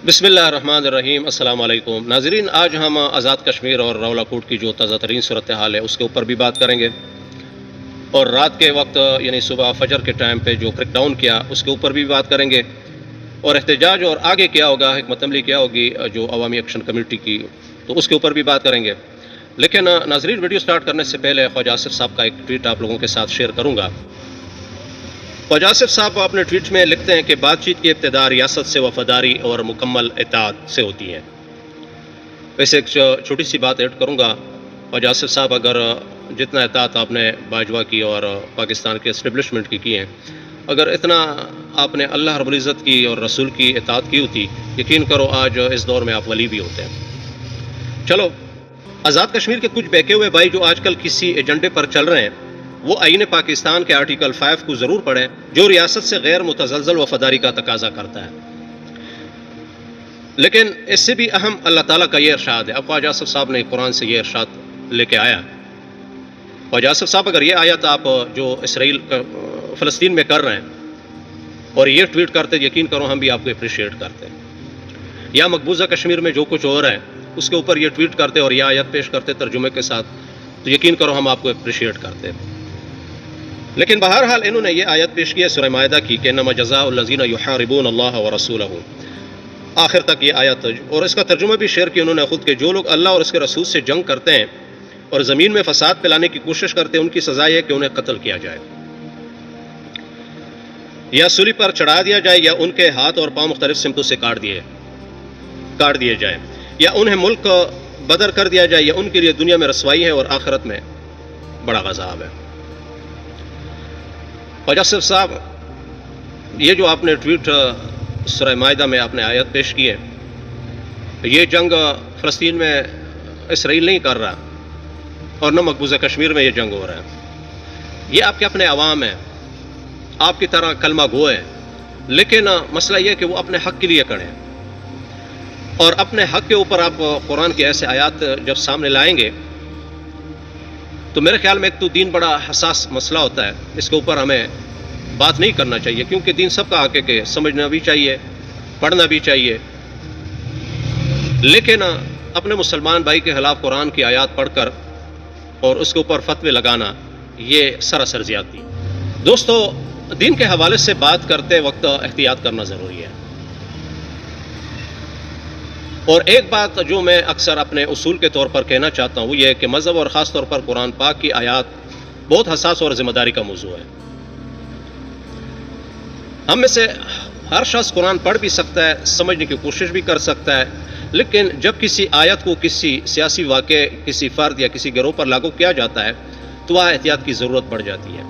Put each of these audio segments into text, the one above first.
بسم اللہ الرحمن الرحیم۔ السلام علیکم ناظرین، آج ہم آزاد کشمیر اور راولہ کوٹ کی جو تازہ ترین صورتحال ہے اس کے اوپر بھی بات کریں گے، اور رات کے وقت یعنی صبح فجر کے ٹائم پہ جو کریک ڈاؤن کیا اس کے اوپر بھی بات کریں گے، اور احتجاج اور آگے کیا ہوگا، حکمت عملی کیا ہوگی جو عوامی ایکشن کمیٹی کی، تو اس کے اوپر بھی بات کریں گے۔ لیکن ناظرین، ویڈیو سٹارٹ کرنے سے پہلے خواجہ آصف صاحب کا ایک ٹویٹ آپ لوگوں کے ساتھ شیئر کروں گا۔ خواجہ آصف صاحب اپنے ٹویٹ میں لکھتے ہیں کہ بات چیت کی ابتدا ریاست سے وفاداری اور مکمل اطاعت سے ہوتی ہے۔ ویسے ایک چھوٹی سی بات ایڈ کروں گا، خواجہ آصف صاحب، اگر جتنا اطاعت آپ نے باجوہ کی اور پاکستان کے اسٹیبلشمنٹ کی ہیں، اگر اتنا آپ نے اللہ رب العزت کی اور رسول کی اطاعت کی ہوتی، یقین کرو آج اس دور میں آپ ولی بھی ہوتے ہیں۔ چلو، آزاد کشمیر کے کچھ بہکے ہوئے بھائی جو آج کل کسی ایجنڈے پر چل رہے ہیں، وہ آئین پاکستان کے آرٹیکل 5 کو ضرور پڑھیں، جو ریاست سے غیر متزلزل وفاداری کا تقاضا کرتا ہے۔ لیکن اس سے بھی اہم اللہ تعالیٰ کا یہ ارشاد ہے۔ اب خواجہ آصف صاحب نے قرآن سے یہ ارشاد لے کے آیا۔ خواجہ آصف صاحب، اگر یہ آیت آپ جو اسرائیل فلسطین میں کر رہے ہیں اور یہ ٹویٹ کرتے، یقین کرو ہم بھی آپ کو اپریشیٹ کرتے ہیں۔ یا مقبوضہ کشمیر میں جو کچھ ہو رہا ہے اس کے اوپر یہ ٹویٹ کرتے اور یہ آیت پیش کرتے ترجمے کے ساتھ، تو یقین کرو ہم آپ کو اپریشیٹ کرتے ہیں۔ لیکن بہرحال انہوں نے یہ آیت پیش کی ہے سورہ مائدہ کی کہ انما جزاء الذین یحاربون اللہ ورسولہ، آخر تک یہ آیت، اور اس کا ترجمہ بھی شیئر کیا انہوں نے خود، کہ جو لوگ اللہ اور اس کے رسول سے جنگ کرتے ہیں اور زمین میں فساد پھیلانے کی کوشش کرتے ہیں، ان کی سزا یہ ہے کہ انہیں قتل کیا جائے، یا سولی پر چڑھا دیا جائے، یا ان کے ہاتھ اور پاؤں مختلف سمتوں سے کاٹ دیے جائے، یا انہیں ملک بدر کر دیا جائے، یا ان کے لیے دنیا میں رسوائی ہے اور آخرت میں بڑا عذاب ہے۔ خواجہ آصف صاحب، یہ جو آپ نے ٹویٹ سورہ مائدہ میں آپ نے آیت پیش کی ہے، یہ جنگ فلسطین میں اسرائیل نہیں کر رہا، اور نہ مقبوضہ کشمیر میں یہ جنگ ہو رہا ہے۔ یہ آپ کے اپنے عوام ہیں، آپ کی طرح کلمہ گو ہیں، لیکن مسئلہ یہ ہے کہ وہ اپنے حق کے لیے کھڑے ہیں، اور اپنے حق کے اوپر آپ قرآن کی ایسے آیات جب سامنے لائیں گے تو میرے خیال میں ایک تو دین بڑا حساس مسئلہ ہوتا ہے، اس کے اوپر ہمیں بات نہیں کرنا چاہیے، کیونکہ دین سب کا حق ہے کہ سمجھنا بھی چاہیے، پڑھنا بھی چاہیے، لیکن اپنے مسلمان بھائی کے خلاف قرآن کی آیات پڑھ کر اور اس کے اوپر فتوے لگانا، یہ سراسر زیادتی۔ دوستو، دین کے حوالے سے بات کرتے وقت احتیاط کرنا ضروری ہے، اور ایک بات جو میں اکثر اپنے اصول کے طور پر کہنا چاہتا ہوں وہ یہ ہے کہ مذہب اور خاص طور پر قرآن پاک کی آیات بہت حساس اور ذمہ داری کا موضوع ہے۔ ہم میں سے ہر شخص قرآن پڑھ بھی سکتا ہے، سمجھنے کی کوشش بھی کر سکتا ہے، لیکن جب کسی آیت کو کسی سیاسی واقعے، کسی فرد یا کسی گروہ پر لاگو کیا جاتا ہے تو وہاں احتیاط کی ضرورت پڑ جاتی ہے۔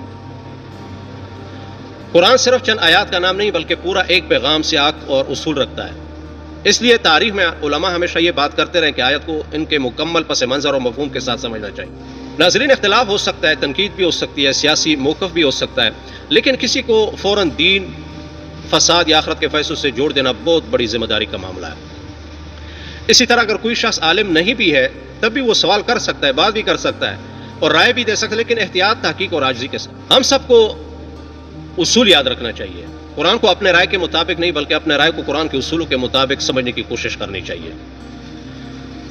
قرآن صرف چند آیات کا نام نہیں بلکہ پورا ایک پیغام، سیاق اور اصول رکھتا ہے۔ اس لیے تاریخ میں علماء ہمیشہ یہ بات کرتے رہے کہ آیت کو ان کے مکمل پس منظر اور مفہوم کے ساتھ سمجھنا چاہیے۔ ناظرین، اختلاف ہو سکتا ہے، تنقید بھی ہو سکتی ہے، سیاسی موقف بھی ہو سکتا ہے، لیکن کسی کو فوراً دین، فساد یا آخرت کے فیصلوں سے جوڑ دینا بہت بڑی ذمہ داری کا معاملہ ہے۔ اسی طرح اگر کوئی شخص عالم نہیں بھی ہے تب بھی وہ سوال کر سکتا ہے، بات بھی کر سکتا ہے اور رائے بھی دے سکتا ہے، لیکن احتیاط، تحقیق اور عاجزی کے ساتھ۔ ہم سب کو اصول یاد رکھنا چاہیے، قرآن کو اپنے رائے کے مطابق نہیں بلکہ اپنے رائے کو قرآن کے اصولوں کے مطابق سمجھنے کی کوشش کرنی چاہیے۔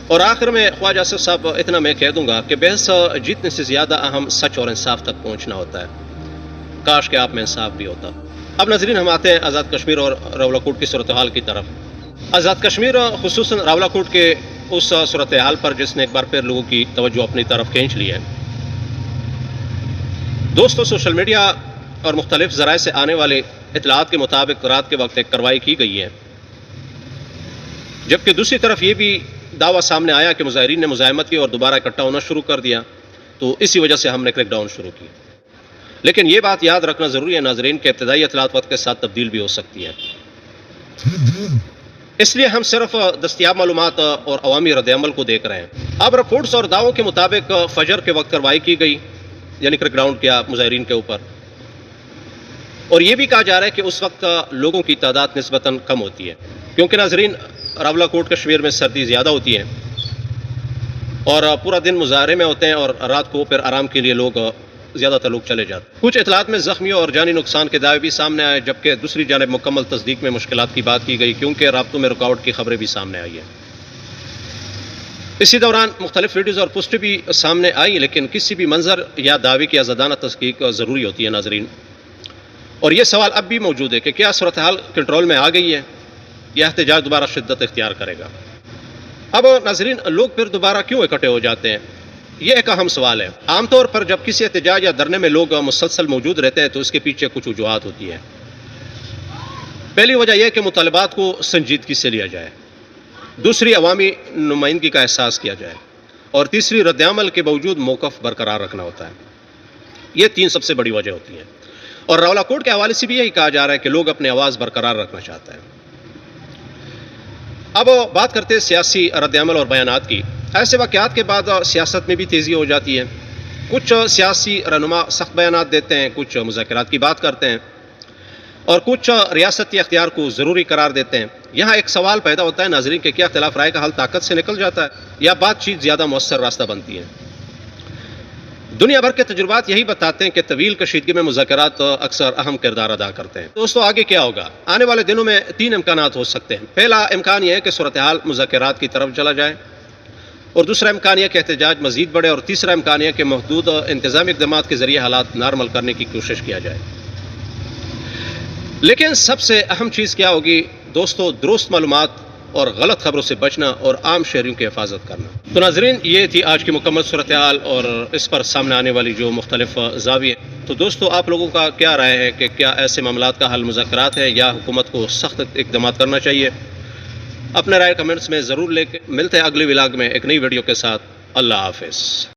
اور آخر میں خواجہ آصف صاحب، اتنا میں کہہ دوں گا کہ بحث جیتنے سے زیادہ اہم سچ اور انصاف تک پہنچنا ہوتا ہے، کاش کہ آپ میں انصاف بھی ہوتا۔ اب ناظرین، ہم آتے ہیں آزاد کشمیر اور راولہ کوٹ کی صورتحال کی طرف۔ آزاد کشمیر، خصوصاً راولہ کوٹ کے اس صورتحال پر جس نے ایک بار پھر لوگوں کی توجہ اپنی طرف کھینچ لی ہے۔ دوستو، سوشل میڈیا اور مختلف ذرائع سے آنے والے اطلاعات کے مطابق رات کے وقت ایک کارروائی کی گئی ہے، جبکہ دوسری طرف یہ بھی دعویٰ سامنے آیا کہ مظاہرین نے مزاحمت کی اور دوبارہ اکٹھا ہونا شروع کر دیا، تو اسی وجہ سے ہم نے کریک ڈاؤن شروع کی۔ لیکن یہ بات یاد رکھنا ضروری ہے ناظرین کہ ابتدائی اطلاعات وقت کے ساتھ تبدیل بھی ہو سکتی ہے، اس لیے ہم صرف دستیاب معلومات اور عوامی رد عمل کو دیکھ رہے ہیں۔ اب رپورٹس اور دعووں کے مطابق فجر کے وقت کارروائی کی گئی، یعنی کریک ڈاؤن کیا مظاہرین کے اوپر، اور یہ بھی کہا جا رہا ہے کہ اس وقت لوگوں کی تعداد نسبتاً کم ہوتی ہے، کیونکہ ناظرین راولہ کوٹ کشمیر میں سردی زیادہ ہوتی ہے اور پورا دن مظاہرے میں ہوتے ہیں، اور رات کو پھر آرام کے لیے لوگ زیادہ تر لوگ چلے جاتے ہیں۔ کچھ اطلاعات میں زخمیوں اور جانی نقصان کے دعوے بھی سامنے آئے، جبکہ دوسری جانب مکمل تصدیق میں مشکلات کی بات کی گئی، کیونکہ رابطوں میں رکاوٹ کی خبریں بھی سامنے آئی ہیں۔ اسی دوران مختلف ویڈیوز اور پوسٹیں بھی سامنے آئی، لیکن کسی بھی منظر یا دعوے کی آزادانہ تحقیق ضروری ہوتی ہے ناظرین۔ اور یہ سوال اب بھی موجود ہے کہ کیا صورتحال کنٹرول میں آ گئی ہے یا احتجاج دوبارہ شدت اختیار کرے گا؟ اب ناظرین، لوگ پھر دوبارہ کیوں اکٹھے ہو جاتے ہیں؟ یہ ایک اہم سوال ہے۔ عام طور پر جب کسی احتجاج یا دھرنے میں لوگ مسلسل موجود رہتے ہیں تو اس کے پیچھے کچھ وجوہات ہوتی ہیں۔ پہلی وجہ یہ ہے کہ مطالبات کو سنجیدگی سے لیا جائے، دوسری عوامی نمائندگی کا احساس کیا جائے، اور تیسری رد عمل کے باوجود موقف برقرار رکھنا ہوتا ہے۔ یہ تین سب سے بڑی وجہ ہوتی ہیں، اور راولا کوٹ کے حوالے سے بھی یہی کہا جا رہا ہے کہ لوگ اپنی آواز برقرار رکھنا چاہتے ہیں۔ اب بات کرتے ہیں سیاسی رد عمل اور بیانات کی۔ ایسے واقعات کے بعد سیاست میں بھی تیزی ہو جاتی ہے۔ کچھ سیاسی رہنما سخت بیانات دیتے ہیں، کچھ مذاکرات کی بات کرتے ہیں، اور کچھ ریاستی اختیار کو ضروری قرار دیتے ہیں۔ یہاں ایک سوال پیدا ہوتا ہے ناظرین کہ کیا اختلاف رائے کا حل طاقت سے نکل جاتا ہے یا بات چیت زیادہ مؤثر راستہ بنتی ہے؟ دنیا بھر کے تجربات یہی بتاتے ہیں کہ طویل کشیدگی میں مذاکرات اکثر اہم کردار ادا کرتے ہیں۔ دوستو، آگے کیا ہوگا؟ آنے والے دنوں میں تین امکانات ہو سکتے ہیں۔ پہلا امکان یہ ہے کہ صورتحال مذاکرات کی طرف چلا جائے، اور دوسرا امکان یہ کہ احتجاج مزید بڑھے، اور تیسرا امکان یہ کہ محدود انتظامی اقدامات کے ذریعے حالات نارمل کرنے کی کوشش کیا جائے۔ لیکن سب سے اہم چیز کیا ہوگی دوستو؟ درست معلومات اور غلط خبروں سے بچنا اور عام شہریوں کی حفاظت کرنا۔ تو ناظرین، یہ تھی آج کی مکمل صورتحال اور اس پر سامنے آنے والی جو مختلف زاویے۔ تو دوستو، آپ لوگوں کا کیا رائے ہے کہ کیا ایسے معاملات کا حل مذاکرات ہے یا حکومت کو سخت اقدامات کرنا چاہیے؟ اپنے رائے کمنٹس میں ضرور لے کے ملتے ہیں اگلی ولاگ میں ایک نئی ویڈیو کے ساتھ۔ اللہ حافظ۔